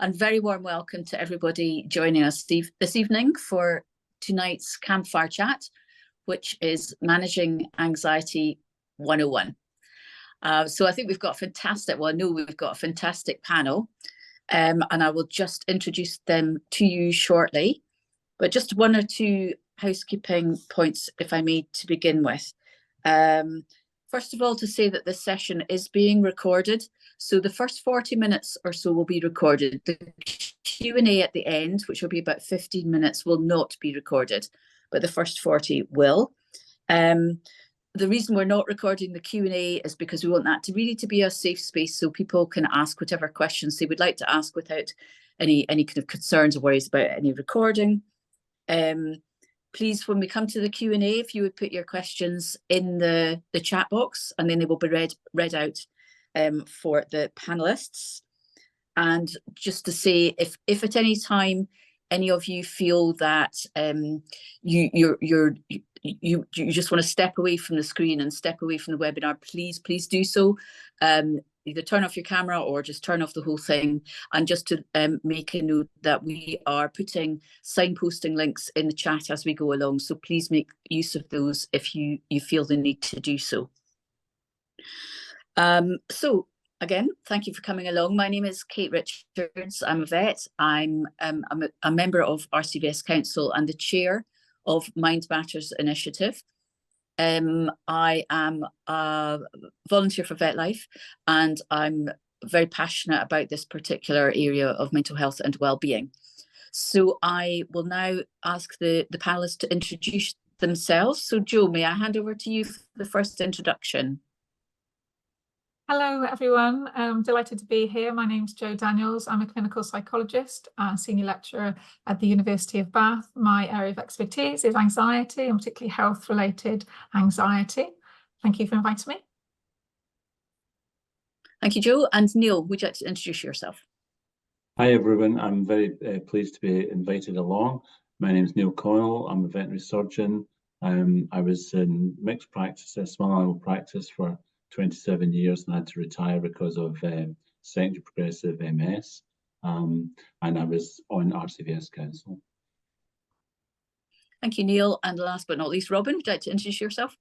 and very warm welcome to everybody joining us this evening for tonight's Campfire Chat, which is Managing Anxiety 101. So I think we've got a fantastic, well, I know we've got a fantastic panel, and I will just introduce them to you shortly. But just one or two housekeeping points, if I may, to begin with. First of all, to say that this session is being recorded. So the first 40 minutes or so will be recorded. The Q&A at the end, which will be about 15 minutes, will not be recorded, but the first 40 will. The reason we're not recording the Q&A is because we want that to really be a safe space so people can ask whatever questions they would like to ask without any kind of concerns or worries about any recording. Please, when we come to the Q&A, if you would put your questions in the chat box, and then they will be read out for the panelists. And just to say, if at any time any of you feel that you just want to step away from the screen and step away from the webinar, please do so. Either turn off your camera or just turn off the whole thing. And just to make a note that we are putting signposting links in the chat as we go along. So please make use of those if you feel the need to do so. So again, thank you for coming along. My name is Kate Richards. I'm a vet. I'm a member of RCVS Council and the chair of Mind Matters Initiative. I am a volunteer for Vet Life, and I'm very passionate about this particular area of mental health and well-being. So I will now ask the panelists to introduce themselves. So Jo, may I hand over to you for the first introduction? Hello, everyone. I'm delighted to be here. My name's Jo Daniels. I'm a clinical psychologist and senior lecturer at the University of Bath. My area of expertise is anxiety, and particularly health-related anxiety. Thank you for inviting me. Thank you, Jo. And Niall, would you like to introduce yourself? Hi, everyone. I'm very pleased to be invited along. My name is Niall Connell. I'm a veterinary surgeon. I was in mixed practice, a small animal practice for 27 years and had to retire because of secondary progressive MS, and I was on RCVS Council. Thank you, Niall. And last but not least, Robyn, would you like to introduce yourself?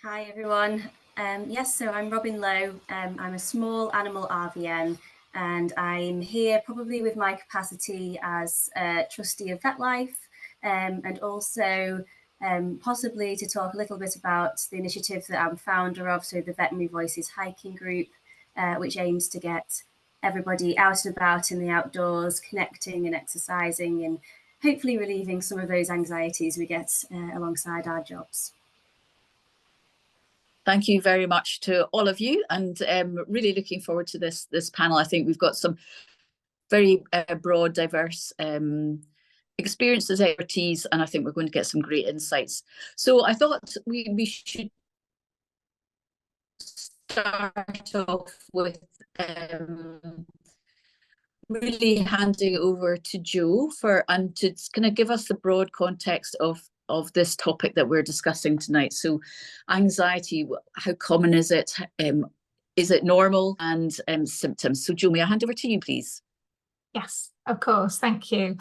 Hi, everyone. Yes, so I'm Robyn Lowe. I'm a small animal RVN, and I'm here probably with my capacity as trustee of Vet Life, and also possibly to talk a little bit about the initiative that I'm founder of, so the Veterinary Voices Hiking Group, which aims to get everybody out and about in the outdoors, connecting and exercising, and hopefully relieving some of those anxieties we get alongside our jobs. Thank you very much to all of you, and really looking forward to this panel. I think we've got some very broad, diverse experiences, expertise, and I think we're going to get some great insights. So I thought we should start off with really handing over to Jo and to kind of give us the broad context of this topic that we're discussing tonight. So anxiety, how common is it? Is it normal? And symptoms. So Jo, may I hand over to you, please? Yes, of course. Thank you.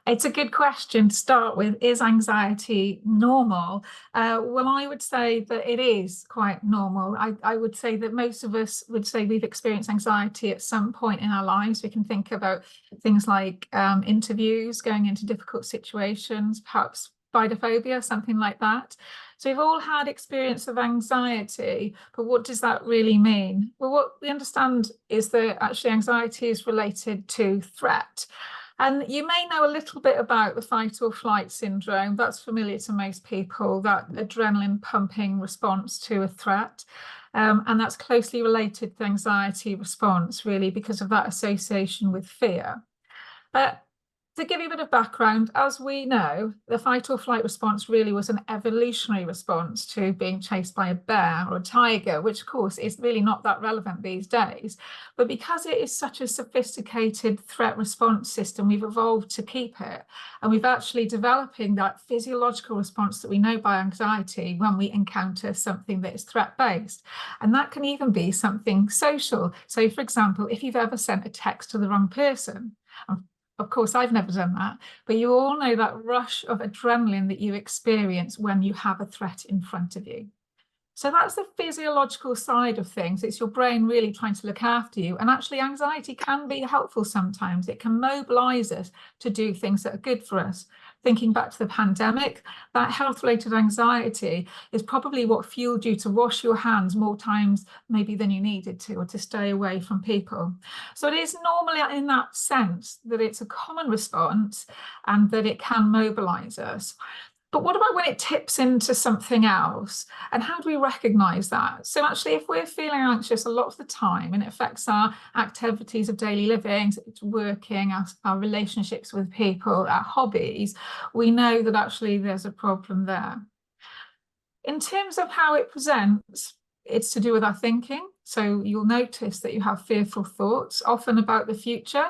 It's a good question to start with. Is anxiety normal? Well, I would say that it is quite normal. I would say that most of us would say we've experienced anxiety at some point in our lives. We can think about things like interviews, going into difficult situations, perhaps phobophobia, something like that. So we've all had experience of anxiety, but what does that really mean? Well, what we understand is that actually anxiety is related to threat. And you may know a little bit about the fight or flight syndrome. That's familiar to most people, that adrenaline pumping response to a threat. And that's closely related to anxiety response, really, because of that association with fear. But To give you a bit of background, as we know, the fight or flight response really was an evolutionary response to being chased by a bear or a tiger, which of course is really not that relevant these days. But because it is such a sophisticated threat response system, we've evolved to keep it. And we've actually developing that physiological response that we know by anxiety when we encounter something that is threat-based. And that can even be something social. So for example, if you've ever sent a text to the wrong person, of course, I've never done that, but you all know that rush of adrenaline that you experience when you have a threat in front of you. So that's the physiological side of things. It's your brain really trying to look after you. And actually, anxiety can be helpful sometimes. It can mobilize us to do things that are good for us. Thinking back to the pandemic, that health-related anxiety is probably what fueled you to wash your hands more times maybe than you needed to, or to stay away from people. So it is normally in that sense that it's a common response and that it can mobilize us. But what about when it tips into something else? And how do we recognize that? So actually, if we're feeling anxious a lot of the time and it affects our activities of daily living, so it's working, our relationships with people, our hobbies, we know that actually there's a problem there. In terms of how it presents, it's to do with our thinking. So you'll notice that you have fearful thoughts, often about the future.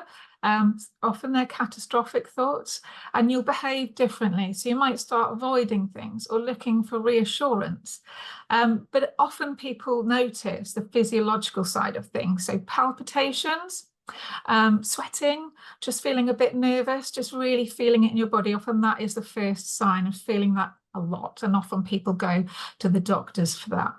Often they're catastrophic thoughts, and you'll behave differently. So you might start avoiding things or looking for reassurance. But often people notice the physiological side of things. So palpitations, sweating, just feeling a bit nervous, just really feeling it in your body. Often that is the first sign of feeling that a lot. And often people go to the doctors for that.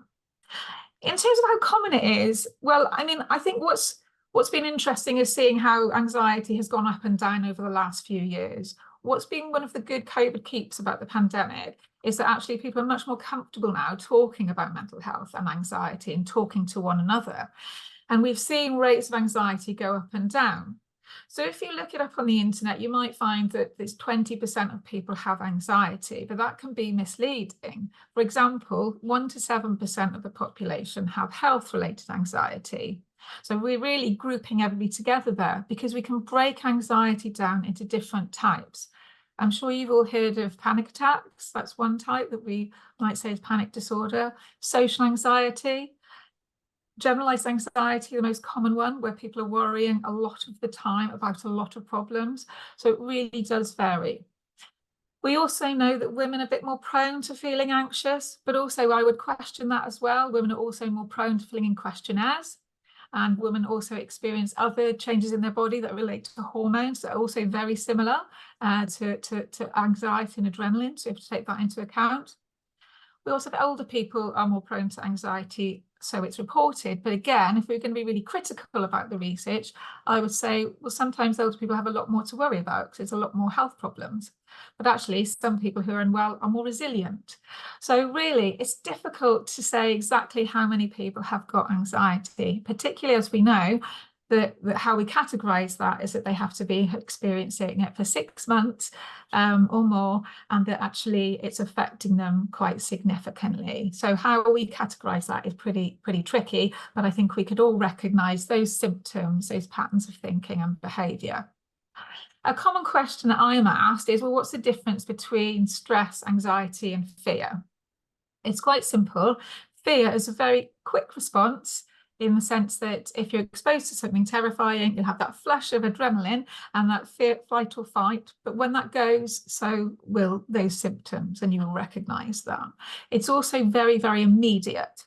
In terms of how common it is, well, I mean, I think what's been interesting is seeing how anxiety has gone up and down over the last few years. What's been one of the good COVID keeps about the pandemic is that actually people are much more comfortable now talking about mental health and anxiety and talking to one another. And we've seen rates of anxiety go up and down. So if you look it up on the internet, you might find that there's 20% of people have anxiety, but that can be misleading. For example, 1 to 7% of the population have health-related anxiety. So we're really grouping everybody together there because we can break anxiety down into different types. I'm sure you've all heard of panic attacks. That's one type that we might say is panic disorder. Social anxiety, generalized anxiety, the most common one, where people are worrying a lot of the time about a lot of problems. So it really does vary. We also know that women are a bit more prone to feeling anxious, but also I would question that as well. Women are also more prone to filling in questionnaires. And women also experience other changes in their body that relate to hormones that are also very similar to anxiety and adrenaline. So you have to take that into account. We also have older people are more prone to anxiety, so it's reported. But again, if we're going to be really critical about the research, I would say, well, sometimes older people have a lot more to worry about because there's a lot more health problems. But actually, some people who are unwell are more resilient. So really, it's difficult to say exactly how many people have got anxiety, particularly as we know that how we categorize that is that they have to be experiencing it for 6 months or more, and that actually it's affecting them quite significantly. So how we categorize that is pretty tricky, but I think we could all recognize those symptoms, those patterns of thinking and behavior. A common question that I am asked is, well, what's the difference between stress, anxiety, and fear? It's quite simple. Fear is a very quick response in the sense that if you're exposed to something terrifying, you'll have that flush of adrenaline and that fear, flight or fight. But when that goes, so will those symptoms, and you will recognize that. It's also very, very immediate.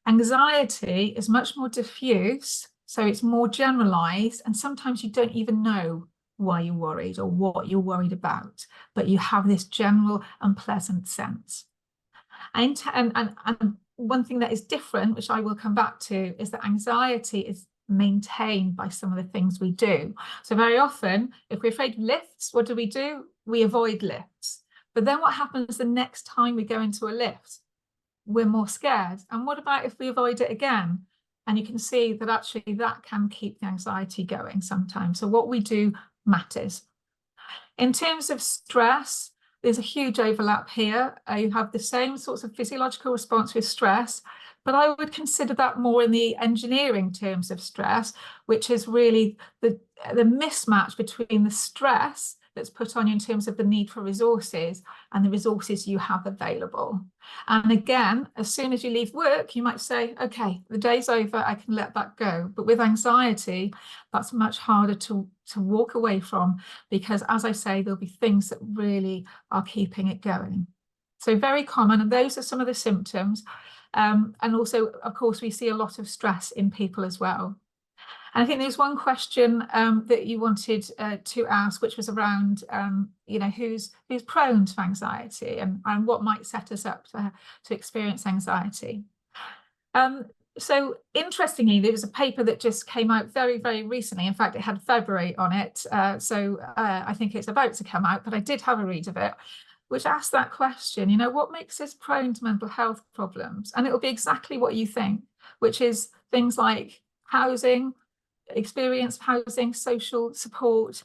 Anxiety is much more diffuse, so it's more generalized, and sometimes you don't even know why you're worried or what you're worried about, but you have this general unpleasant sense. And one thing that is different, which I will come back to, is that anxiety is maintained by some of the things we do. So very often, if we're afraid of lifts, what do? We avoid lifts. But then what happens the next time we go into a lift? We're more scared. And what about if we avoid it again? And you can see that actually that can keep the anxiety going sometimes. So what we do matters. In terms of stress, there's a huge overlap here. You have the same sorts of physiological response with stress, but I would consider that more in the engineering terms of stress, which is really the mismatch between the stress that's put on you in terms of the need for resources and the resources you have available. And again, as soon as you leave work, you might say, okay, the day's over, I can let that go. But with anxiety, that's much harder to walk away from, because as I say, there'll be things that really are keeping it going. So very common, and those are some of the symptoms. And also, of course, we see a lot of stress in people as well. And I think there's one question that you wanted to ask, which was around, you know, who's prone to anxiety and what might set us up to experience anxiety. So interestingly, there was a paper that just came out very, very recently. In fact, it had February on it. So I think it's about to come out, but I did have a read of it, which asked that question, you know, what makes us prone to mental health problems? And it will be exactly what you think, which is things like housing, experience of housing, social support,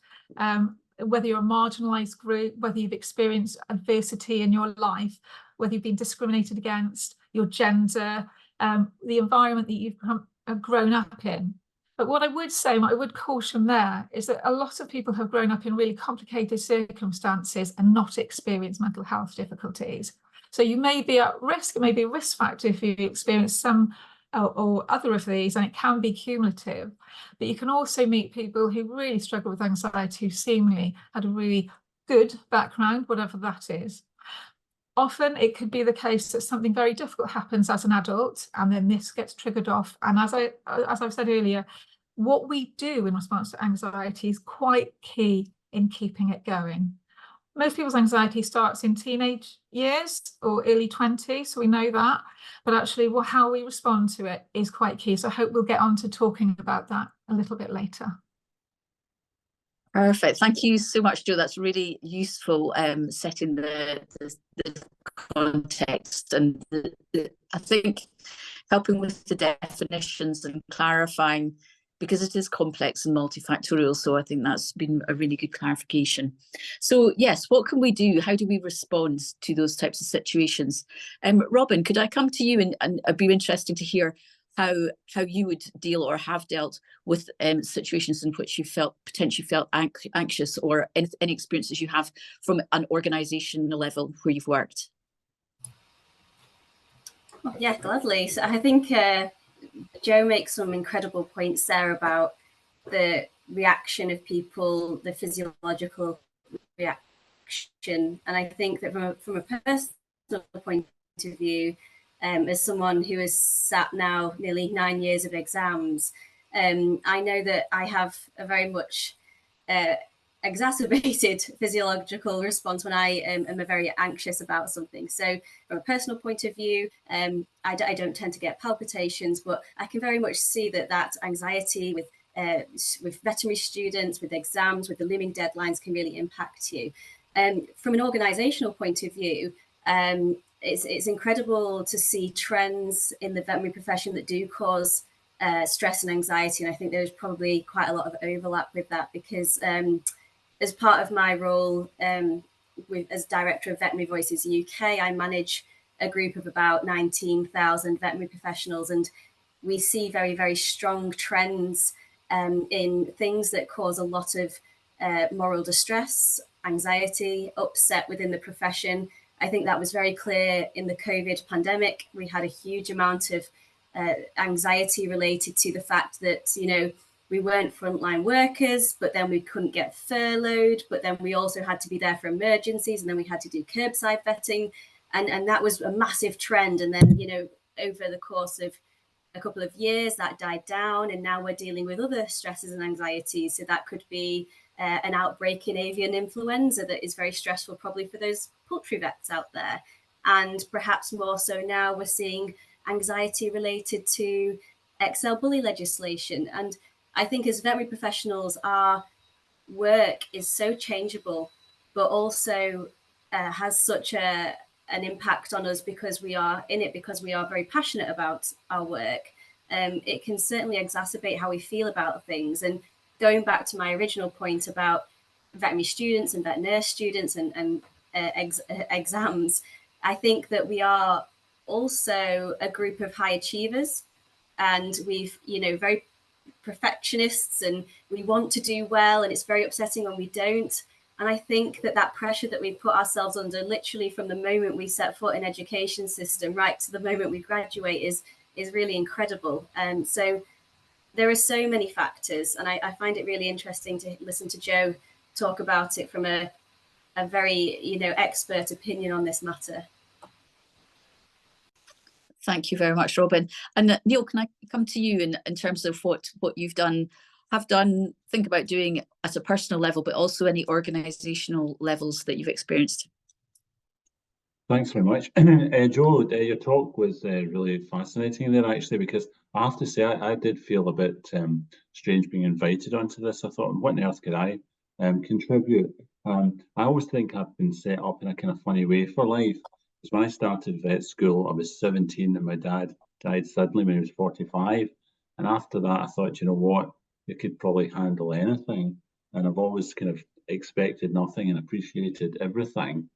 whether you're a marginalised group, whether you've experienced adversity in your life, whether you've been discriminated against, your gender, the environment that you've grown up in. But what I would say, what I would caution there, is that a lot of people have grown up in really complicated circumstances and not experienced mental health difficulties. So you may be at risk, it may be a risk factor if you experience some or other of these, and it can be cumulative. But you can also meet people who really struggle with anxiety, who seemingly had a really good background, whatever that is. Often it could be the case that something very difficult happens as an adult, and then this gets triggered off. And as I've said earlier, what we do in response to anxiety is quite key in keeping it going. Most people's anxiety starts in teenage years or early 20s, so we know that. But actually, how we respond to it is quite key. So I hope we'll get on to talking about that a little bit later. Perfect. Thank you so much, Jo. That's really useful, setting the context, and I think helping with the definitions and clarifying, because it is complex and multifactorial. So I think that's been a really good clarification. So yes, what can we do? How do we respond to those types of situations? Robyn, could I come to you, and it'd be interesting to hear how you would deal or have dealt with situations in which you potentially felt anxious, or any experiences you have from an organisational level where you've worked. Yeah, gladly. So I think Jo makes some incredible points there about the reaction of people, the physiological reaction. And I think that from a personal point of view, as someone who has sat now nearly 9 years of exams, I know that I have a very much exacerbated physiological response when I am very anxious about something. So from a personal point of view, I don't tend to get palpitations, but I can very much see that anxiety with veterinary students, with exams, with the looming deadlines can really impact you. From an organisational point of view, it's incredible to see trends in the veterinary profession that do cause stress and anxiety. And I think there's probably quite a lot of overlap with that, because as part of my role as Director of Veterinary Voices UK, I manage a group of about 19,000 veterinary professionals, and we see very, very strong trends in things that cause a lot of moral distress, anxiety, upset within the profession. I think that was very clear in the COVID pandemic. We had a huge amount of anxiety related to the fact that, you know, we weren't frontline workers, but then we couldn't get furloughed, but then we also had to be there for emergencies, and then we had to do curbside vetting. And that was a massive trend. And then, you know, over the course of a couple of years, that died down, and now we're dealing with other stresses and anxieties. So that could be an outbreak in avian influenza that is very stressful, probably for those poultry vets out there. And perhaps more so now, we're seeing anxiety related to XL bully legislation. And I think as veterinary professionals, our work is so changeable, but also has such an impact on us because we are in it, because we are very passionate about our work. It can certainly exacerbate how we feel about things. And going back to my original point about veterinary students and vet nurse students and exams, I think that we are also a group of high achievers, and we've, you know, very perfectionists, and we want to do well, and it's very upsetting when we don't. And I think that pressure that we put ourselves under literally from the moment we set foot in education system right to the moment we graduate is really incredible. So there are so many factors, and I find it really interesting to listen to Joe talk about it from a very, expert opinion on this matter. Thank you very much, Robyn. And Niall, can I come to you in terms of what you've done, think about doing at a personal level, but also any organisational levels that you've experienced? Thanks very much. Joe, your talk was really fascinating there, actually, because I have to say I did feel a bit strange being invited onto this. I thought, what on earth could I contribute? I always think I've been set up in a kind of funny way for life. Because when I started vet school, I was 17 and my dad died suddenly when he was 45. And after that, I thought, you know what, you could probably handle anything. And I've always kind of expected nothing and appreciated everything.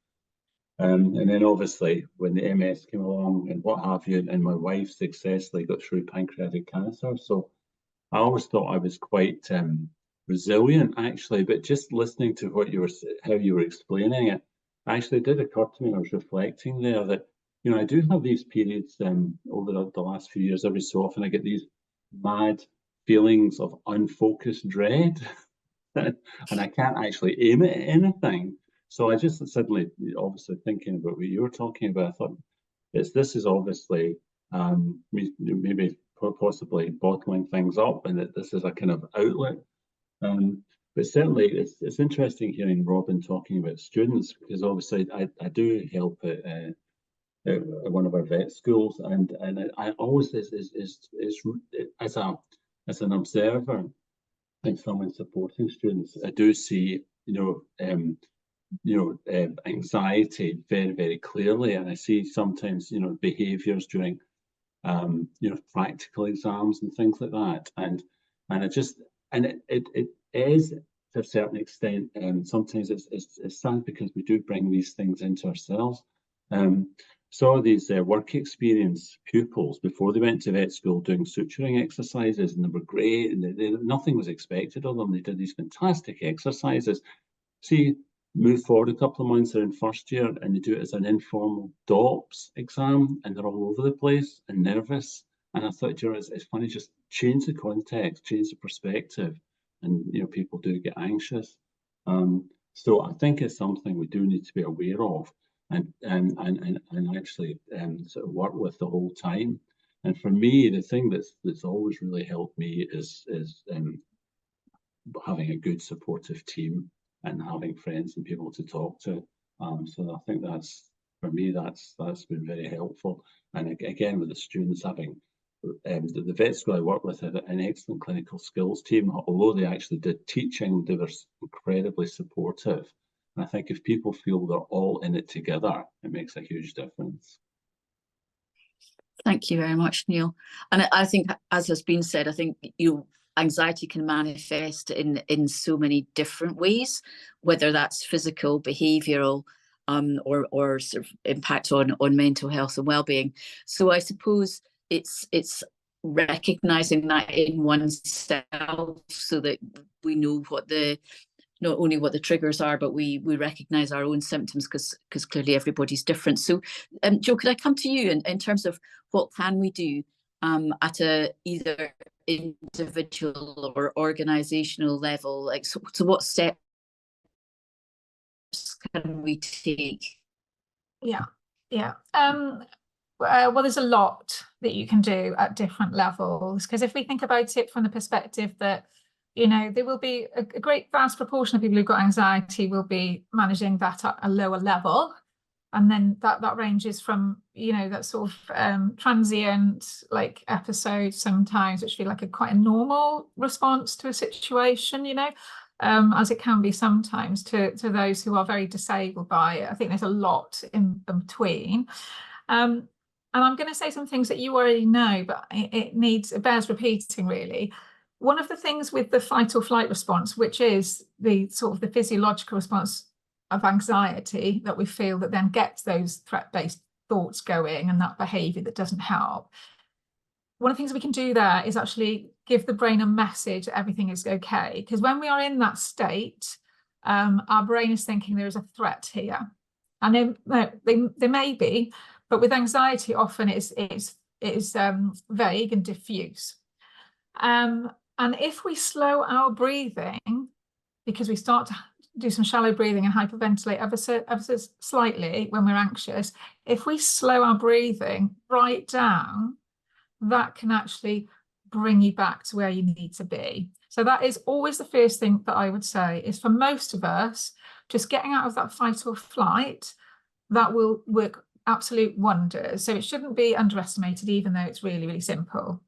And then obviously when the MS came along and what have you, and my wife successfully got through pancreatic cancer. So I always thought I was quite resilient, actually, but just listening to how you were explaining it, actually it did occur to me, I was reflecting there that, I do have these periods over the last few years. Every so often I get these mad feelings of unfocused dread and I can't actually aim at anything. So I just suddenly, obviously thinking about what you were talking about, I thought this is obviously maybe possibly bottling things up, and that this is a kind of outlet. But certainly it's interesting hearing Robyn talking about students, because obviously I do help at one of our vet schools, and I always as an observer and someone supporting students, I do see anxiety very, very clearly, and I see sometimes behaviours during practical exams and things like that, and it is to a certain extent, sometimes it's sad because we do bring these things into ourselves. Saw these work experience pupils before they went to vet school doing suturing exercises, and they were great, and nothing was expected of them. They did these fantastic exercises. See, move forward a couple of months, they're in first year and they do it as an informal DOPS exam, and they're all over the place and nervous. And I thought, it's funny, just change the context, change the perspective, and people do get anxious. So I think it's something we do need to be aware of and actually sort of work with the whole time. And for me, the thing that's always really helped me is having a good supportive team and having friends and people to talk to. So I think that's been very helpful. And again, with the students having the vet school I work with had an excellent clinical skills team. Although they actually did teaching, they were incredibly supportive. And I think if people feel they're all in it together, it makes a huge difference. Thank you very much, Niall. And I think, as has been said, I think anxiety can manifest in so many different ways, whether that's physical, behavioural, or sort of impact on mental health and well-being. So I suppose it's recognising that in oneself, so that we know not only what the triggers are, but we recognise our own symptoms, because clearly everybody's different. So, Joe, could I come to you in terms of what can we do at either individual or organisational level? Like, so what steps can we take? Yeah. Well, there's a lot that you can do at different levels, because if we think about it from the perspective that there will be a great vast proportion of people who've got anxiety will be managing that at a lower level, and then that ranges from that sort of transient like episodes sometimes, which feel like quite a normal response to a situation, as it can be sometimes, to those who are very disabled by it. I think there's a lot in between. And I'm going to say some things that you already know, but it bears repeating, really. One of the things with the fight or flight response, which is the sort of the physiological response of anxiety that we feel that then gets those threat-based thoughts going and that behaviour that doesn't help. One of the things we can do there is actually give the brain a message that everything is okay. Because when we are in that state, our brain is thinking there is a threat here. And they may be, but with anxiety, often it's vague and diffuse. And if we slow our breathing, because we start to do some shallow breathing and hyperventilate ever so slightly when we're anxious, if we slow our breathing right down, that can actually bring you back to where you need to be. So that is always the first thing that I would say, is for most of us, just getting out of that fight or flight, that will work absolute wonders. So it shouldn't be underestimated, even though it's really, really simple.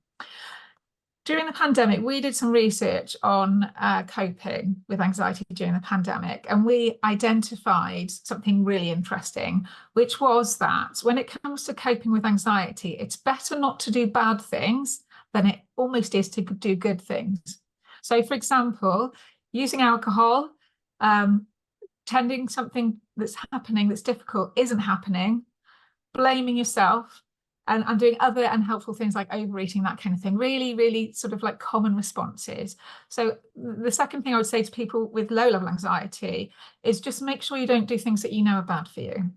During the pandemic, we did some research on coping with anxiety during the pandemic, and we identified something really interesting, which was that when it comes to coping with anxiety, it's better not to do bad things than it almost is to do good things. So, for example, using alcohol, pretending something that's happening that's difficult isn't happening, blaming yourself, and doing other unhelpful things like overeating, that kind of thing, really, really sort of like common responses. So the second thing I would say to people with low level anxiety is just make sure you don't do things that you know are bad for you.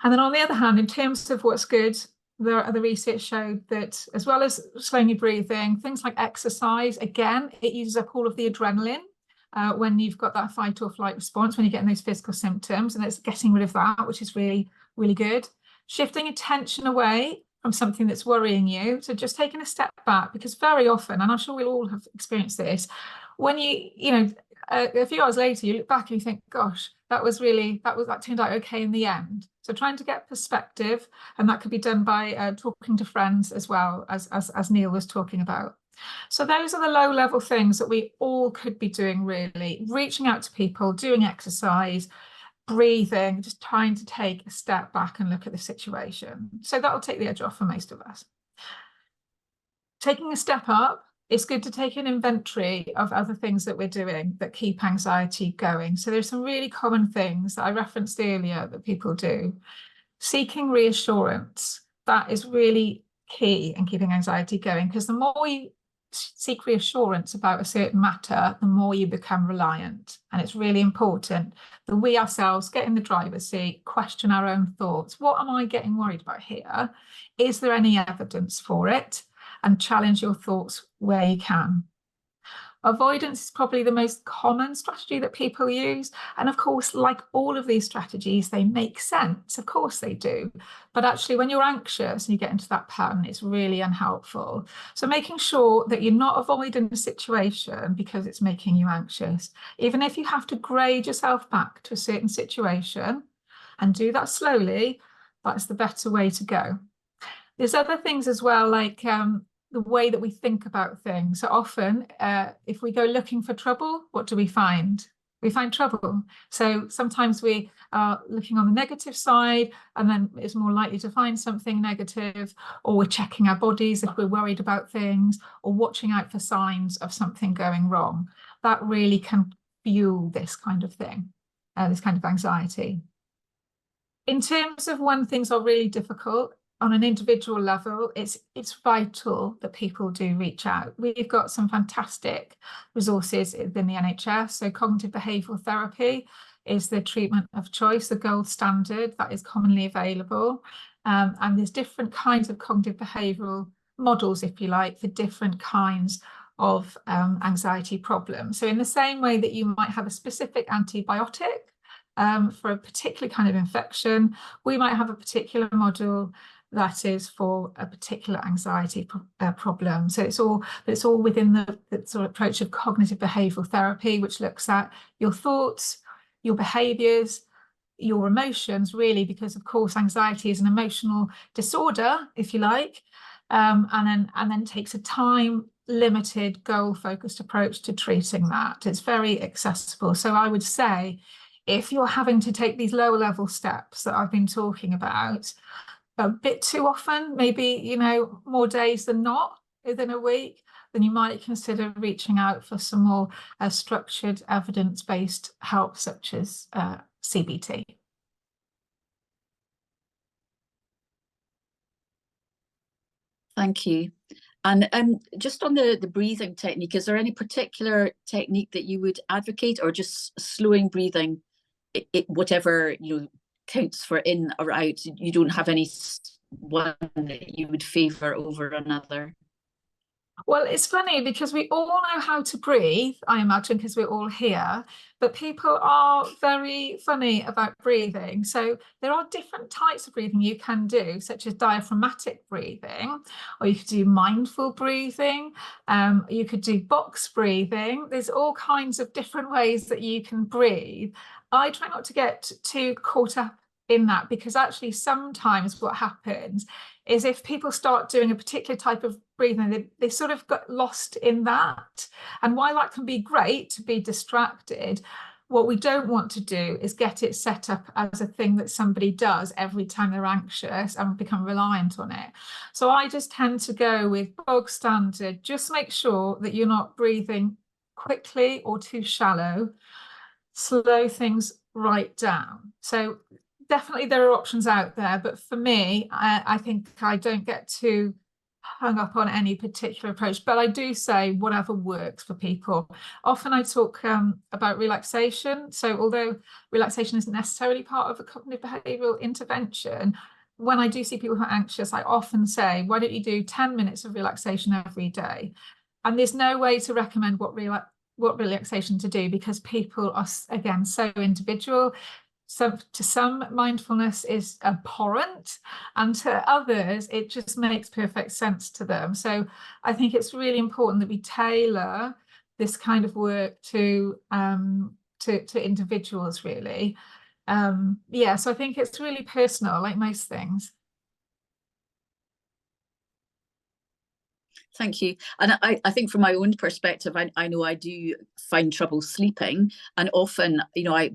And then on the other hand, in terms of what's good, the research showed that as well as slowing your breathing, things like exercise, again, it uses up all of the adrenaline when you've got that fight or flight response, when you're getting those physical symptoms, and it's getting rid of that, which is really, really good. Shifting attention away from something that's worrying you. So just taking a step back, because very often, and I'm sure we'll all have experienced this, when a few hours later, you look back and you think, gosh, that turned out okay in the end. So trying to get perspective, and that could be done by talking to friends as well, as Niall was talking about. So those are the low level things that we all could be doing, really. Reaching out to people, doing exercise, breathing, just trying to take a step back and look at the situation. So that'll take the edge off for most of us. Taking a step up, it's good to take an inventory of other things that we're doing that keep anxiety going. So there's some really common things that I referenced earlier that people do. Seeking reassurance, that is really key in keeping anxiety going, because the more you seek reassurance about a certain matter, the more you become reliant. And it's really important that we ourselves get in the driver's seat, question our own thoughts. What am I getting worried about here? Is there any evidence for it? And challenge your thoughts where you can. Avoidance is probably the most common strategy that people use. And of course, like all of these strategies, they make sense. Of course they do. But actually, when you're anxious and you get into that pattern, it's really unhelpful. So making sure that you're not avoiding the situation because it's making you anxious. Even if you have to grade yourself back to a certain situation and do that slowly, that's the better way to go. There's other things as well, like the way that we think about things. So often, if we go looking for trouble, what do we find? We find trouble. So sometimes we are looking on the negative side, and then it's more likely to find something negative, or we're checking our bodies if we're worried about things, or watching out for signs of something going wrong. That really can fuel this kind of thing, this kind of anxiety. In terms of when things are really difficult, on an individual level, it's vital that people do reach out. We've got some fantastic resources within the NHS. So cognitive behavioural therapy is the treatment of choice, the gold standard that is commonly available. And there's different kinds of cognitive behavioural models, if you like, for different kinds of anxiety problems. So in the same way that you might have a specific antibiotic for a particular kind of infection, we might have a particular model that is for a particular anxiety problem. So it's all within the sort of approach of cognitive behavioural therapy, which looks at your thoughts, your behaviours, your emotions, really, because of course anxiety is an emotional disorder, if you like, and then takes a time-limited, goal-focused approach to treating that. It's very accessible. So I would say, if you're having to take these lower level steps that I've been talking about a bit too often, maybe, more days than not within a week, then you might consider reaching out for some more structured evidence-based help, such as CBT. Thank you. And just on the breathing technique, is there any particular technique that you would advocate, or just slowing breathing, whatever counts for in or out? You don't have any one that you would favour over another? Well, it's funny because we all know how to breathe, I imagine, because we're all here, but people are very funny about breathing. So there are different types of breathing you can do, such as diaphragmatic breathing, or you could do mindful breathing, you could do box breathing. There's all kinds of different ways that you can breathe. I try not to get too caught up in that, because actually sometimes what happens is if people start doing a particular type of breathing, they sort of got lost in that. And while that can be great to be distracted, what we don't want to do is get it set up as a thing that somebody does every time they're anxious and become reliant on it. So I just tend to go with bog standard. Just make sure that you're not breathing quickly or too shallow. Slow things right down. So definitely there are options out there, but for me, I think I don't get too hung up on any particular approach, but I do say whatever works for people. Often I talk about relaxation. So although relaxation isn't necessarily part of a cognitive behavioural intervention, when I do see people who are anxious, I often say, why don't you do 10 minutes of relaxation every day? And there's no way to recommend what relaxation to do, because people are, again, so individual. So to some, mindfulness is abhorrent, and to others, it just makes perfect sense to them. So I think it's really important that we tailor this kind of work to individuals, really. Yeah, so I think it's really personal, like most things. Thank you. And I think from my own perspective, I know I do find trouble sleeping, and often,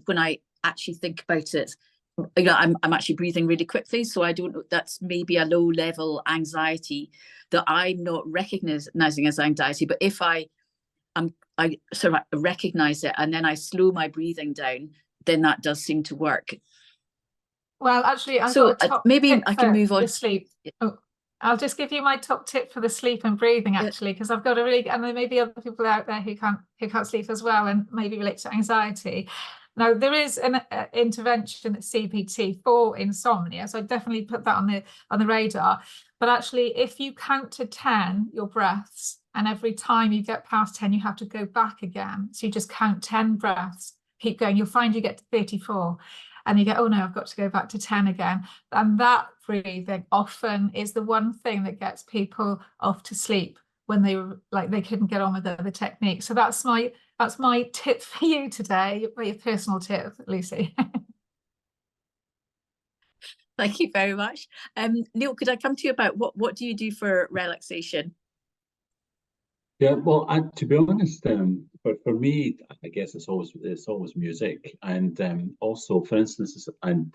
when I actually think about it, I'm actually breathing really quickly, so I don't know, that's maybe a low level anxiety that I'm not recognizing as anxiety. But if I sort of recognize it and then I slow my breathing down, then that does seem to work. Well, actually, maybe I can move on. Sleep. Oh, I'll just give you my top tip for the sleep and breathing, actually, because I've got a really, and there may be other people out there who can't sleep as well, and maybe relate to anxiety. Now, there is an intervention at CBT for insomnia, so I definitely put that on the radar. But actually, if you count to 10 your breaths, and every time you get past 10, you have to go back again. So you just count 10 breaths, keep going. You'll find you get to 34, and you go, oh no, I've got to go back to 10 again. And that breathing often is the one thing that gets people off to sleep when they were like they couldn't get on with the other techniques. So that's my tip for you today, your personal tip, Lucy. Thank you very much. Niall, could I come to you about what do you do for relaxation? Yeah, well, to be honest, for me, I guess it's always music, and also, for instance, and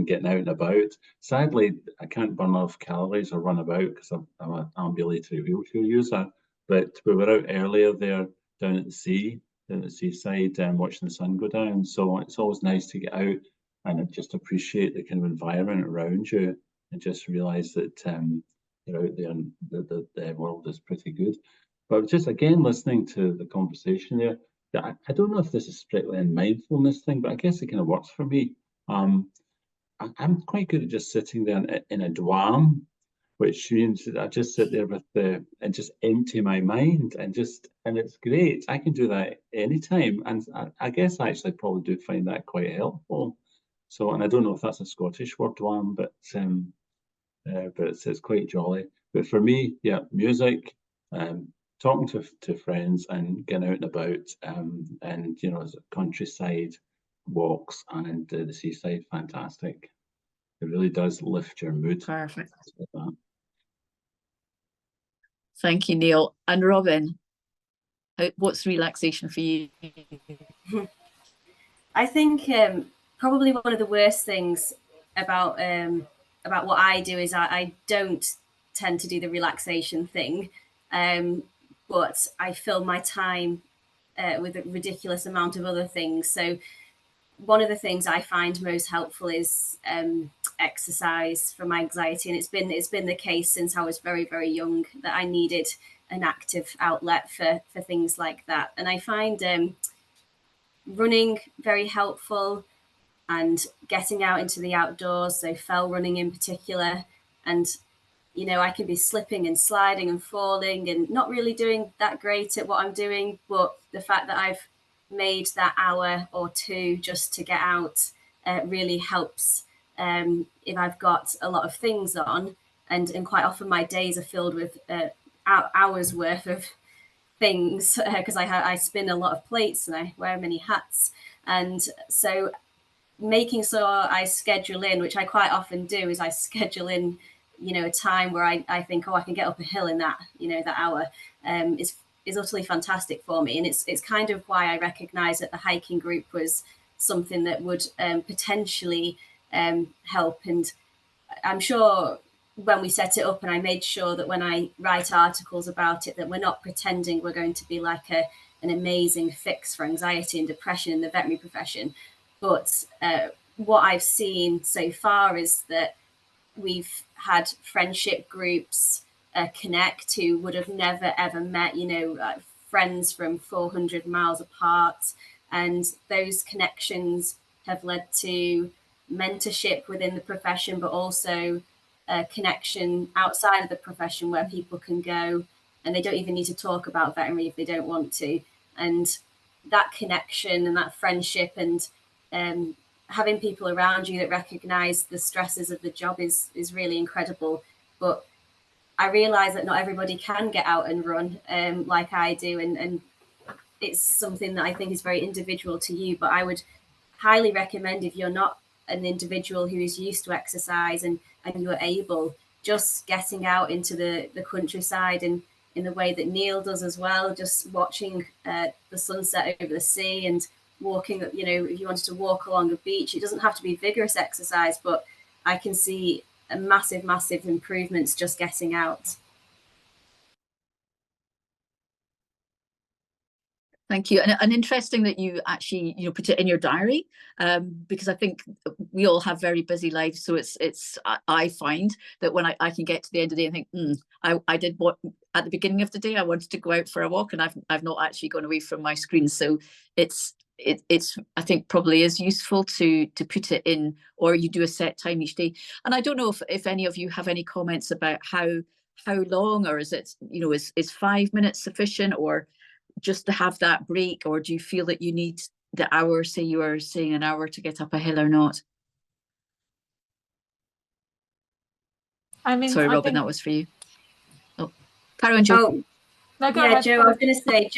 getting out and about. Sadly, I can't burn off calories or run about because I'm an ambulatory wheelchair user. But we were out earlier there down at the seaside, watching the sun go down. So it's always nice to get out and just appreciate the kind of environment around you, and just realise that you're out there and the world is pretty good. But just again, listening to the conversation there, I don't know if this is strictly a mindfulness thing, but I guess it kind of works for me. I'm quite good at just sitting there in a dwam, which means that I just sit there and just empty my mind, and it's great. I can do that anytime, and I guess I actually probably do find that quite helpful. So, and I don't know if that's a Scottish word, dwam, but it's quite jolly. But for me, yeah, music. Talking to friends and getting out and about, and countryside walks and the seaside, fantastic. It really does lift your mood. Perfect. Thank you, Niall. And Robyn, what's relaxation for you? I think probably one of the worst things about what I do is I don't tend to do the relaxation thing. But I fill my time with a ridiculous amount of other things. So one of the things I find most helpful is exercise for my anxiety, and it's been the case since I was very, very young that I needed an active outlet for things like that. And I find running very helpful, and getting out into the outdoors, so fell running in particular. And you know, I can be slipping and sliding and falling and not really doing that great at what I'm doing, but the fact that I've made that hour or two just to get out really helps if I've got a lot of things on, and quite often my days are filled with hours worth of things because I spin a lot of plates and I wear many hats. And so making sure I schedule in, which I quite often do, is I schedule in, you know, a time where I think, oh, I can get up a hill in that, you know, that hour is utterly fantastic for me. And it's kind of why I recognize that the hiking group was something that would potentially help. And I'm sure when we set it up, and I made sure that when I write articles about it, that we're not pretending we're going to be like an amazing fix for anxiety and depression in the veterinary profession. But what I've seen so far is that we've had friendship groups connect who would have never, ever met, you know, friends from 400 miles apart. And those connections have led to mentorship within the profession, but also a connection outside of the profession where people can go and they don't even need to talk about veterinary if they don't want to. And that connection and that friendship and having people around you that recognize the stresses of the job is really incredible. But I realize that not everybody can get out and run like I do, and it's something that I think is very individual to you. But I would highly recommend, if you're not an individual who is used to exercise and you're able, just getting out into the countryside, and in the way that Niall does as well, just watching the sunset over the sea and walking, you know, if you wanted to walk along a beach, it doesn't have to be vigorous exercise, but I can see a massive improvements just getting out. Thank you. And interesting that you actually, you know, put it in your diary, because I think we all have very busy lives. So I find that when I can get to the end of the day and think, I did what at the beginning of the day, I wanted to go out for a walk, and I've not actually gone away from my screen. So it's I think probably is useful to put it in, or you do a set time each day. And I don't know if any of you have any comments about how long, or is it, you know, is 5 minutes sufficient, or just to have that break, or do you feel that you need the hour, say you were saying an hour to get up a hill, or not? I mean, sorry, Robyn, that was for you. Oh, carry on, Jo. Oh, no, go yeah, ahead. Jo, I was going to say,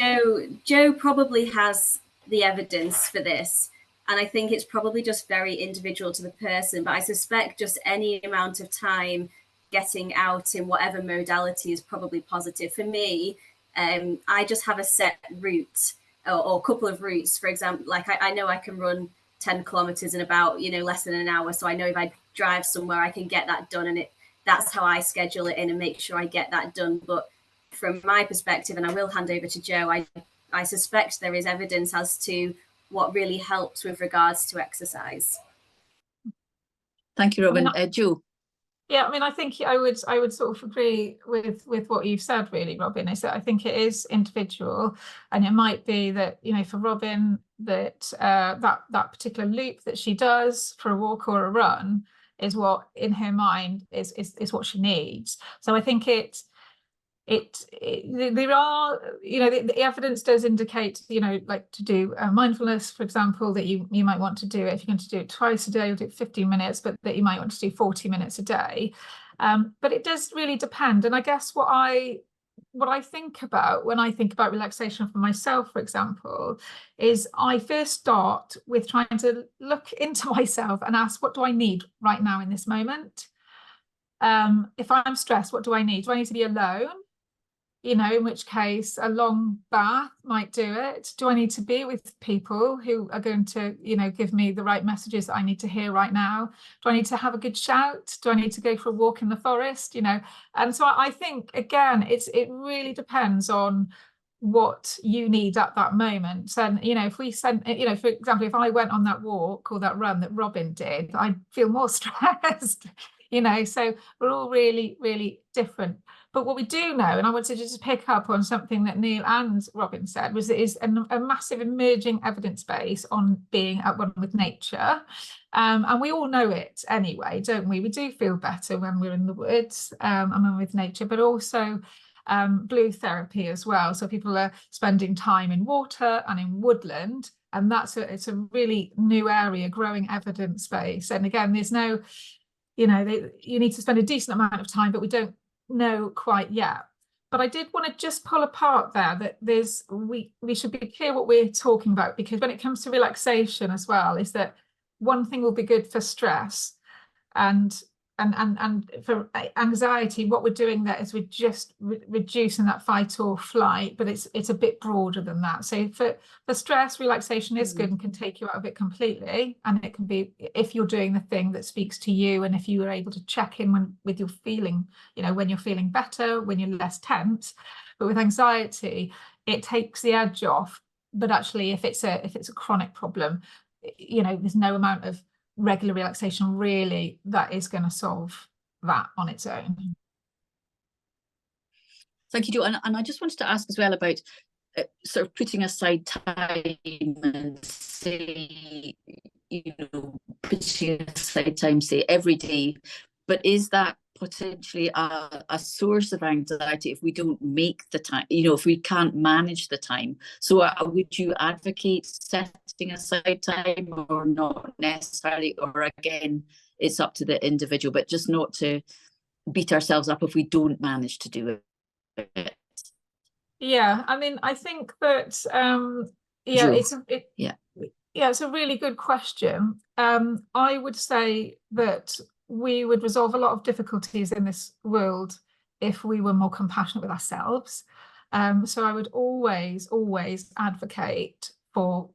Jo probably has the evidence for this, and I think it's probably just very individual to the person, but I suspect just any amount of time getting out in whatever modality is probably positive. For me, I just have a set route or a couple of routes. For example, like I know I can run 10 kilometers in about, you know, less than an hour. So I know if I drive somewhere, I can get that done. And that's how I schedule it in and make sure I get that done. But from my perspective, and I will hand over to Jo, I suspect there is evidence as to what really helps with regards to exercise. Thank you, Robyn. Jo. Yeah, I mean, I think I would sort of agree with what you've said, really, Robyn. Is that I think it is individual, and it might be that, you know, for Robyn, that that particular loop that she does for a walk or a run is what in her mind is what she needs. So I think there are, you know, the evidence does indicate, you know, like to do mindfulness, for example, that you might want to do it. If you're going to do it twice a day, you'll do it 15 minutes, but that you might want to do 40 minutes a day. But it does really depend. And I guess what I think about when I think about relaxation for myself, for example, is I first start with trying to look into myself and ask, what do I need right now in this moment? If I'm stressed, what do I need? Do I need to be alone? You know, in which case a long bath might do it. Do I need to be with people who are going to, you know, give me the right messages that I need to hear right now? Do I need to have a good shout? Do I need to go for a walk in the forest? You know, and so I think, again, it really depends on what you need at that moment. So, you know, if we sent, you know, for example, if I went on that walk or that run that Robyn did, I'd feel more stressed, you know, so we're all really, really different. But what we do know, and I want to just pick up on something that Niall and Robyn said, was there is a massive emerging evidence base on being at one with nature. And we all know it anyway, don't we? We do feel better when we're in the woods and when we're with nature, but also blue therapy as well. So people are spending time in water and in woodland, and it's a really new area, growing evidence base. And again, there's no, you know, you need to spend a decent amount of time, but we don't know quite yet. But I did want to just pull apart there that we should be clear what we're talking about, because when it comes to relaxation as well, is that one thing will be good for stress and for anxiety. What we're doing there is we're just reducing that fight or flight, but it's a bit broader than that. So for stress, relaxation is good and can take you out of it completely. And it can be if you're doing the thing that speaks to you, and if you are able to check in with your feeling, you know, when you're feeling better, when you're less tense. But with anxiety, it takes the edge off. But actually, if it's a chronic problem, you know, there's no amount of regular relaxation really that is going to solve that on its own. Thank you, Jo. And I just wanted to ask as well about sort of putting aside time and say, you know, putting aside time, say, every day, but is that potentially a source of anxiety if we don't make the time, you know, if we can't manage the time? So would you advocate setting aside time or not necessarily, or again, it's up to the individual, but just not to beat ourselves up if we don't manage to do it? Yeah, I mean, I think that Jo. It's a really good question. I would say that we would resolve a lot of difficulties in this world if we were more compassionate with ourselves. So I would always advocate for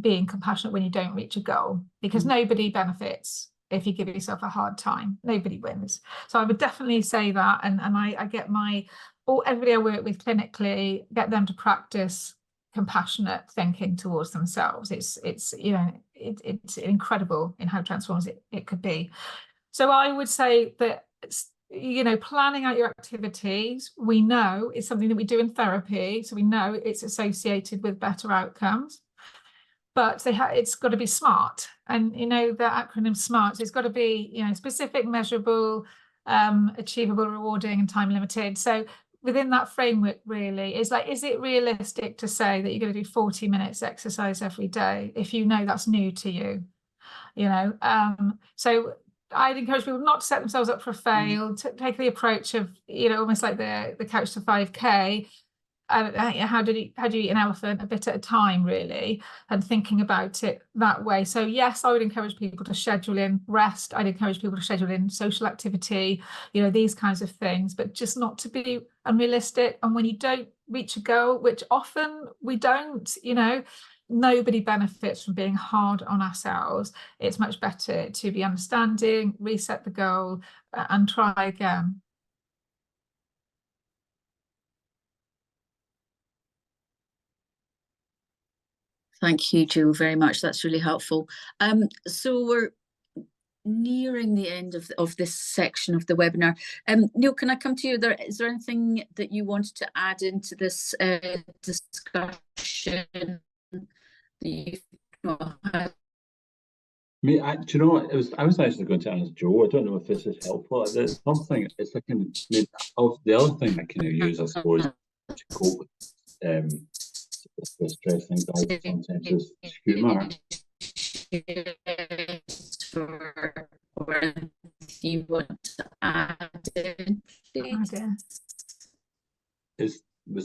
being compassionate when you don't reach a goal, because nobody benefits if you give yourself a hard time. Nobody wins. So I would definitely say that, and I get everybody I work with clinically, get them to practice compassionate thinking towards themselves. It's you know, it's incredible in how transformative it could be. So I would say that, you know, planning out your activities, we know is something that we do in therapy, so we know it's associated with better outcomes. But it's got to be SMART, and you know the acronym SMART. It's got to be, you know, specific, measurable, achievable, rewarding, and time limited. So within that framework, really, is it realistic to say that you're going to do 40 minutes exercise every day if you know that's new to you? You know, so I'd encourage people not to set themselves up for a fail, to take the approach of, you know, almost like the couch to 5K. How do you eat an elephant? A bit at a time, really, and thinking about it that way. So yes, I would encourage people to schedule in rest. I'd encourage people to schedule in social activity, you know, these kinds of things, but just not to be unrealistic. And when you don't reach a goal, which often we don't, you know, nobody benefits from being hard on ourselves. It's much better to be understanding, reset the goal, and try again. Thank you, Jo, very much. That's really helpful. So we're nearing the end of this section of the webinar. Niall, can I come to you? Is there anything that you wanted to add into this discussion? Do you know what? I was actually going to ask Jo. I don't know if this is helpful. There's something. It's like the other thing I kind of use, I suppose, to cope with the stress and anxiety sometimes is humour. You want to add in? Was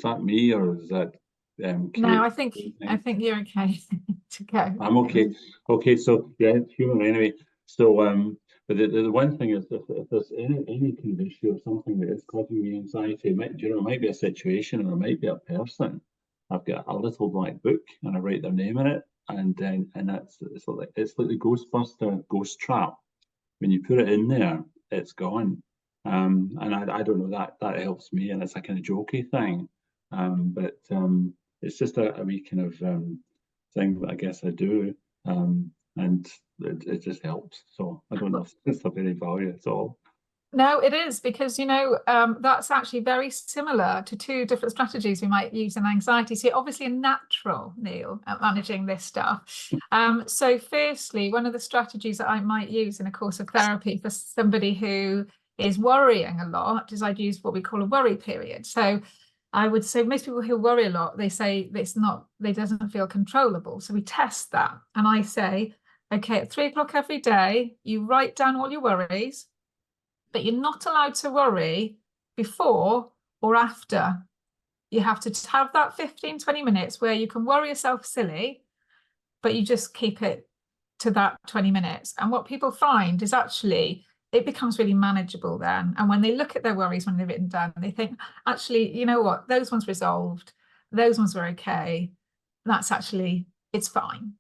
that me, or is that no, I think you're okay to go. I'm okay. Okay, so yeah, humour anyway. So but the one thing is, if there's any kind of issue or something that is causing me anxiety, it might be a situation, or it might be a person. I've got a little black book and I write their name in it, and it's like the Ghostbuster ghost trap. When you put it in there, it's gone. And I don't know, that helps me, and it's a kind of jokey thing. but it's just a wee kind of thing that I guess I do, and it just helps. So I don't know if it's of any value at all. No, it is, because, you know, that's actually very similar to two different strategies we might use in anxiety. So you're obviously a natural, Neil, at managing this stuff. So firstly, one of the strategies that I might use in a course of therapy for somebody who is worrying a lot is I'd use what we call a worry period. So I would say most people who worry a lot, they say they doesn't feel controllable. So we test that. And I say, okay, at 3 o'clock every day, you write down all your worries, but you're not allowed to worry before or after. You have to have that 15-20 minutes where you can worry yourself silly, but you just keep it to that 20 minutes. And what people find is actually it becomes really manageable then. And when they look at their worries when they're written down, they think, actually, you know what, those ones resolved, those ones were okay. That's actually, it's fine.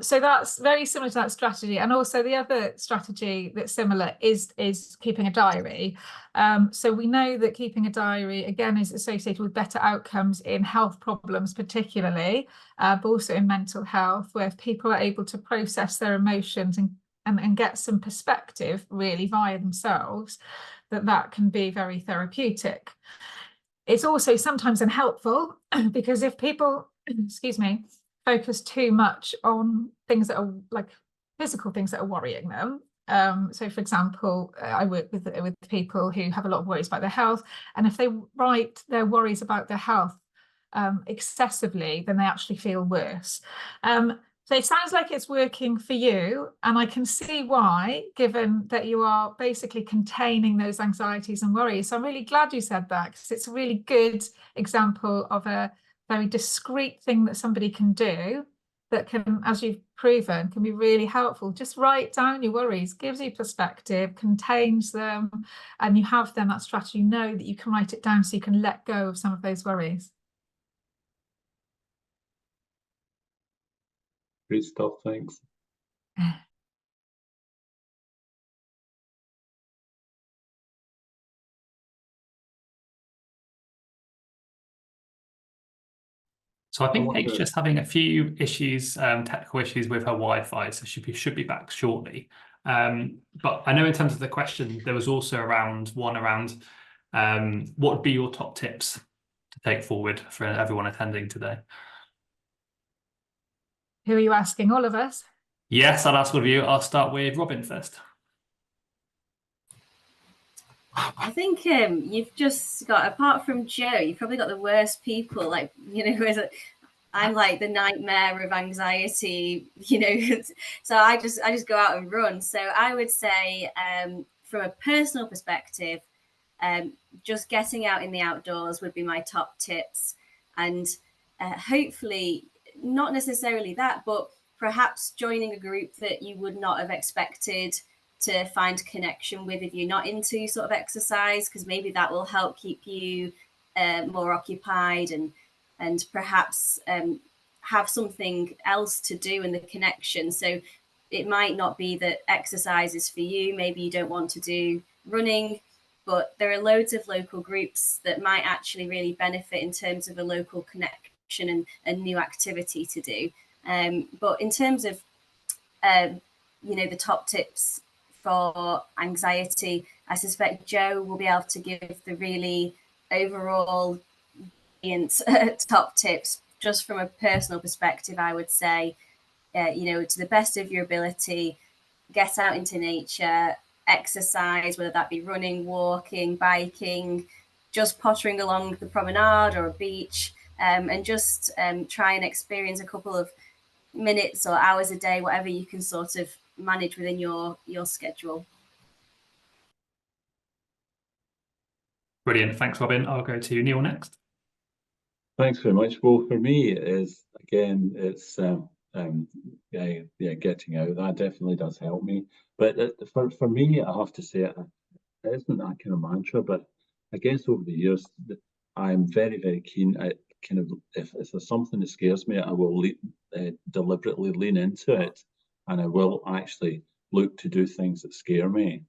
So that's very similar to that strategy. And also the other strategy that's similar is keeping a diary. So we know that keeping a diary, again, is associated with better outcomes in health problems, particularly, but also in mental health, where if people are able to process their emotions and get some perspective really via themselves, that can be very therapeutic. It's also sometimes unhelpful because if people, excuse me, focus too much on things that are like physical things that are worrying them. So for example, I work with people who have a lot of worries about their health, and if they write their worries about their health excessively, then they actually feel worse. So it sounds like it's working for you, and I can see why, given that you are basically containing those anxieties and worries. So I'm really glad you said that, because it's a really good example of a very discreet thing that somebody can do that can, as you've proven, can be really helpful. Just write down your worries, gives you perspective, contains them, and you have then that strategy. You know that you can write it down so you can let go of some of those worries. Great stuff, thanks. So I think Kate's just having a few issues, technical issues with her Wi-Fi, so should be back shortly. But I know in terms of the question, there was also one around what would be your top tips to take forward for everyone attending today? Who are you asking? All of us? Yes, I'll ask all of you. I'll start with Robyn first. I think you've just got, apart from Joe, you've probably got the worst people. Like, you know, I'm like the nightmare of anxiety, you know. So I just go out and run. So I would say, from a personal perspective, just getting out in the outdoors would be my top tips, and hopefully not necessarily that, but perhaps joining a group that you would not have expected to find connection with if you're not into sort of exercise, because maybe that will help keep you more occupied and perhaps have something else to do in the connection. So it might not be that exercise is for you. Maybe you don't want to do running, but there are loads of local groups that might actually really benefit in terms of a local connection and new activity to do. But in terms of, you know, the top tips for anxiety, I suspect Joe will be able to give the really overall top tips. Just from a personal perspective, I would say, you know, to the best of your ability, get out into nature, exercise, whether that be running, walking, biking, just pottering along the promenade or a beach, and just try and experience a couple of minutes or hours a day, whatever you can sort of manage within your schedule. Brilliant. Thanks, Robyn. I'll go to Neil next. Thanks very much. Well, for me, it is, again, it's getting out. That definitely does help me. But for me, I have to say, it isn't that kind of mantra, but I guess over the years, I'm very, very keen at kind of, if there's something that scares me, I will deliberately lean into it, and I will actually look to do things that scare me.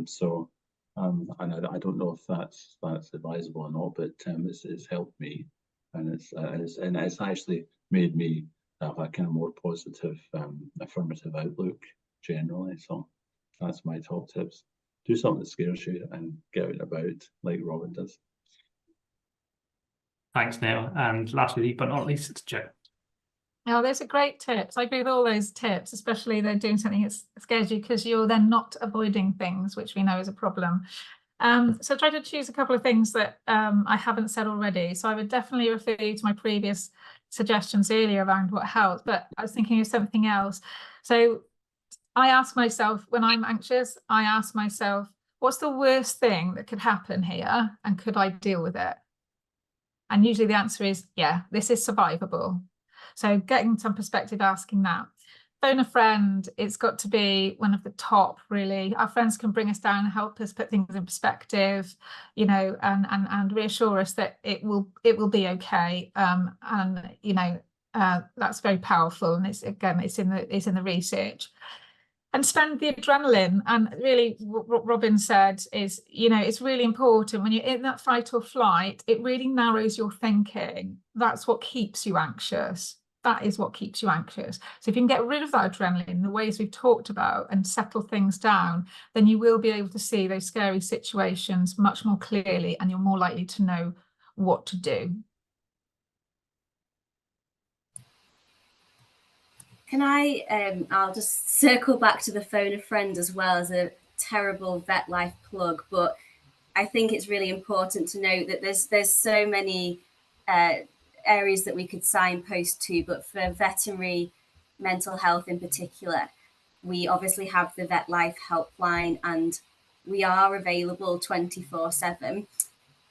So And I don't know if that's advisable or not, but it's helped me, and it's actually made me have a kind of more positive, affirmative outlook generally. So that's my top tips. Do something that scares you and get out and about like Robyn does. Thanks, Niall. And lastly, but not least, it's Jo. Oh, those are great tips. I agree with all those tips, especially they're doing something that scares you, because you're then not avoiding things, which we know is a problem. So try to choose a couple of things that I haven't said already. So I would definitely refer you to my previous suggestions earlier around what helps, but I was thinking of something else. So I ask myself, when I'm anxious, I ask myself, what's the worst thing that could happen here, and could I deal with it? And usually the answer is, yeah, this is survivable. So getting some perspective, asking that. Phone a friend, it's got to be one of the top, really. Our friends can bring us down, help us put things in perspective, you know, and reassure us that it will be okay. And you know, that's very powerful. And it's in the research. And spend the adrenaline. And really what Robyn said is, you know, it's really important when you're in that fight or flight, it really narrows your thinking. That's what keeps you anxious. That is what keeps you anxious. So if you can get rid of that adrenaline in the ways we've talked about and settle things down, then you will be able to see those scary situations much more clearly, and you're more likely to know what to do. Can I'll just circle back to the phone a friend as well, as a terrible vet life plug, but I think it's really important to note that there's so many areas that we could signpost to, but for veterinary mental health in particular, we obviously have the Vet Life helpline, and we are available 24/7.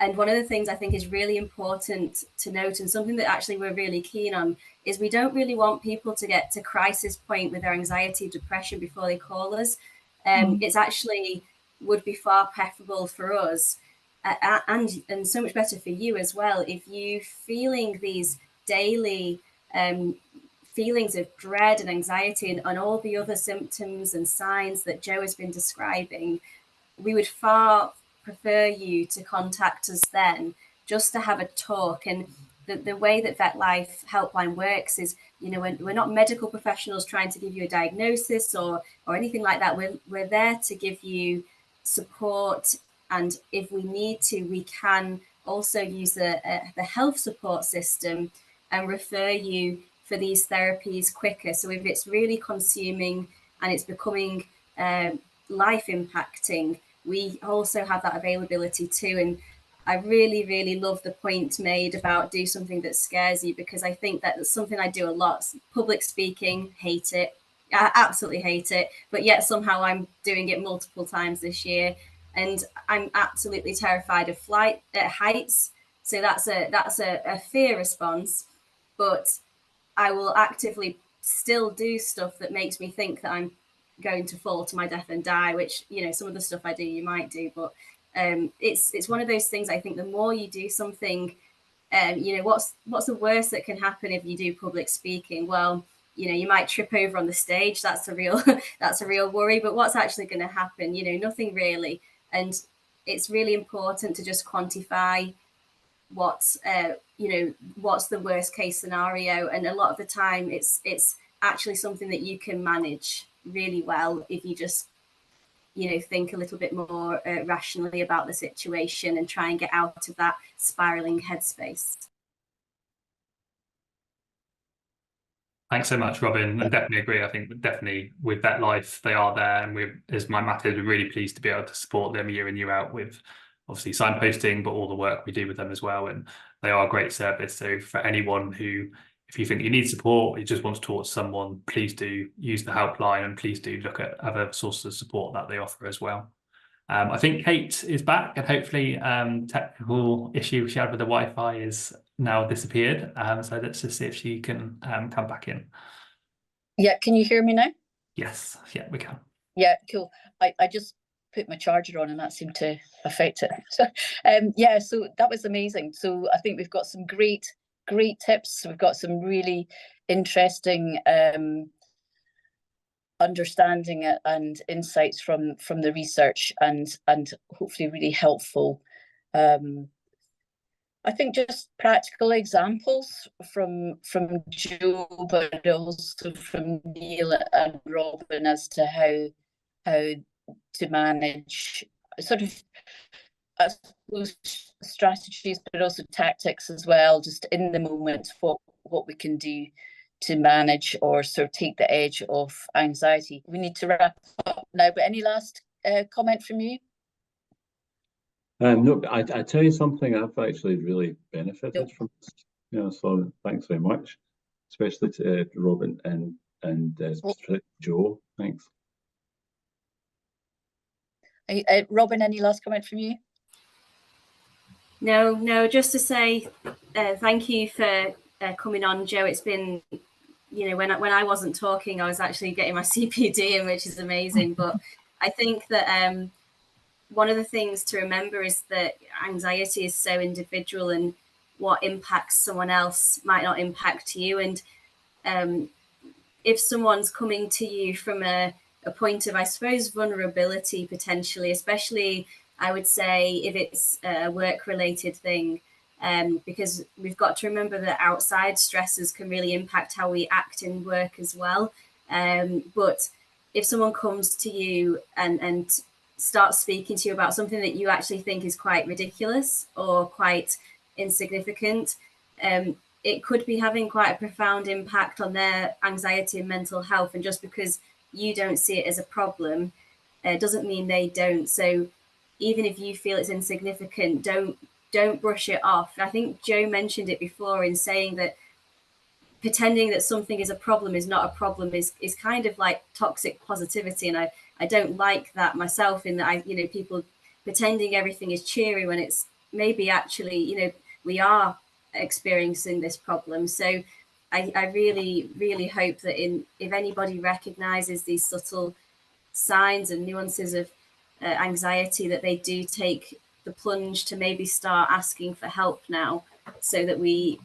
And one of the things I think is really important to note, and something that actually we're really keen on, is we don't really want people to get to crisis point with their anxiety, depression before they call us. It's actually would be far preferable for us, and so much better for you as well, if you feeling these daily feelings of dread and anxiety and all the other symptoms and signs that Jo has been describing. We would far prefer you to contact us then, just to have a talk. And the way that Vet Life helpline works is, you know, we're not medical professionals trying to give you a diagnosis or anything like that. We're there to give you support, and if we need to, we can also use the health support system and refer you for these therapies quicker. So if it's really consuming and it's becoming life impacting, we also have that availability too. And I really, really love the point made about do something that scares you, because I think that's something I do a lot. Public speaking, hate it. I absolutely hate it. But yet somehow I'm doing it multiple times this year. And I'm absolutely terrified of flight at heights. So that's a fear response. But I will actively still do stuff that makes me think that I'm going to fall to my death and die, which, you know, some of the stuff I do you might do, but it's one of those things. I think the more you do something, you know, what's the worst that can happen if you do public speaking? Well, you know, you might trip over on the stage. That's a real worry. But what's actually going to happen? You know, nothing really. And it's really important to just quantify what's you know, what's the worst case scenario. And a lot of the time it's actually something that you can manage really well if you just, you know, think a little bit more rationally about the situation and try and get out of that spiraling headspace. Thanks so much, Robyn, and definitely agree. I think definitely with Vet Life, they are there, and as my Matt is, we're really pleased to be able to support them year in, year out with obviously signposting, but all the work we do with them as well. And they are a great service. So for anyone who, if you think you need support, you just want to talk to someone, please do use the helpline, and please do look at other sources of support that they offer as well. I think Kate is back, and hopefully technical issue she had with the Wi-Fi is now disappeared. So let's just see if she can come back in. Yeah, can you hear me now? Yes, yeah, we can. Yeah, cool. I just put my charger on and that seemed to affect it. So yeah, so that was amazing. So I think we've got some great tips. We've got some really interesting understanding it and insights from the research, and hopefully really helpful. I think just practical examples from Joe, but also from Niall and Robyn as to how to manage sort of, I suppose, strategies, but also tactics as well, just in the moment, what we can do to manage or sort of take the edge off anxiety. We need to wrap up now, but any last comment from you? No, I tell you something, I've actually really benefited from this, you know, so thanks very much, especially to Robyn and Joe. Thanks. Robyn, any last comment from you? No, just to say thank you for coming on, Joe. It's been, you know, when I wasn't talking, I was actually getting my CPD in, which is amazing. But I think that one of the things to remember is that anxiety is so individual, and what impacts someone else might not impact you. And if someone's coming to you from a point of, I suppose, vulnerability potentially, especially I would say if it's a work-related thing, because we've got to remember that outside stresses can really impact how we act in work as well. But if someone comes to you and starts speaking to you about something that you actually think is quite ridiculous or quite insignificant, it could be having quite a profound impact on their anxiety and mental health. And just because you don't see it as a problem, doesn't mean they don't. So even if you feel it's insignificant, don't brush it off. I think Joe mentioned it before in saying that pretending that something is a problem is not a problem is kind of like toxic positivity. And I don't like that myself, in that people pretending everything is cheery when it's maybe actually, we are experiencing this problem. So I really, really hope that if anybody recognizes these subtle signs and nuances of anxiety, that they do take the plunge to maybe start asking for help now, so that we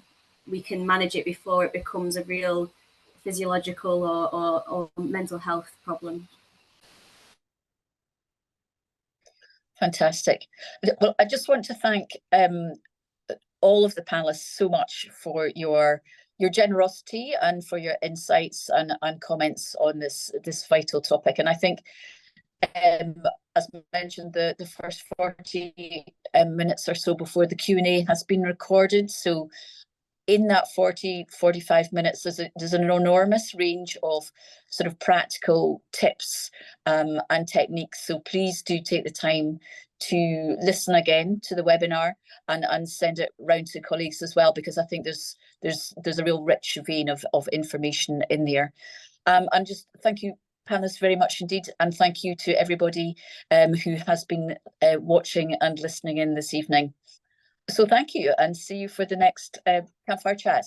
can manage it before it becomes a real physiological or mental health problem. Fantastic. Well, I just want to thank all of the panelists so much for your generosity and for your insights and comments on this vital topic. And I think, as mentioned, the first 40 minutes or so before the Q&A has been recorded. So in that 45 minutes, there's an enormous range of sort of practical tips and techniques. So please do take the time to listen again to the webinar and send it round to colleagues as well, because I think there's a real rich vein of information in there. And just thank you, panelists, very much indeed, and thank you to everybody who has been watching and listening in this evening. So thank you, and see you for the next Campfire Chat.